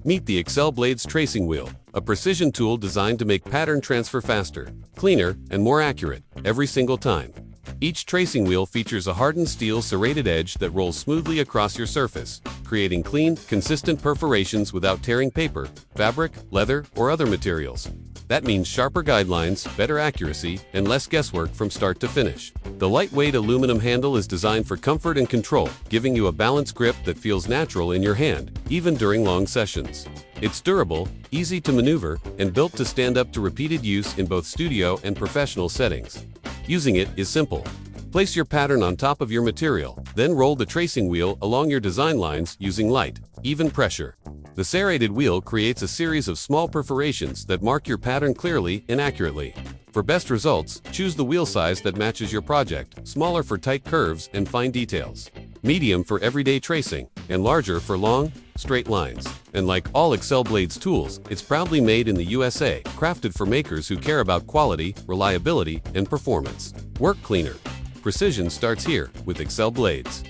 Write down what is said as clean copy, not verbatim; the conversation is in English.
Meet the Excel Blades Tracing Wheel, a precision tool designed to make pattern transfer faster, cleaner, and more accurate every single time. Each tracing wheel features a hardened steel serrated edge that rolls smoothly across your surface, creating clean, consistent perforations without tearing paper, fabric, leather, or other materials. That means sharper guidelines, better accuracy, and less guesswork from start to finish. The lightweight aluminum handle is designed for comfort and control, giving you a balanced grip that feels natural in your hand, even during long sessions. It's durable, easy to maneuver, and built to stand up to repeated use in both studio and professional settings. Using it is simple. Place your pattern on top of your material, then roll the tracing wheel along your design lines using light, even pressure. The serrated wheel creates a series of small perforations that mark your pattern clearly and accurately. For best results, choose the wheel size that matches your project, smaller for tight curves and fine details, medium for everyday tracing, and larger for long, straight lines. And like all Excel Blades tools, it's proudly made in the USA, crafted for makers who care about quality, reliability, and performance. Work cleaner. Precision starts here with Excel Blades.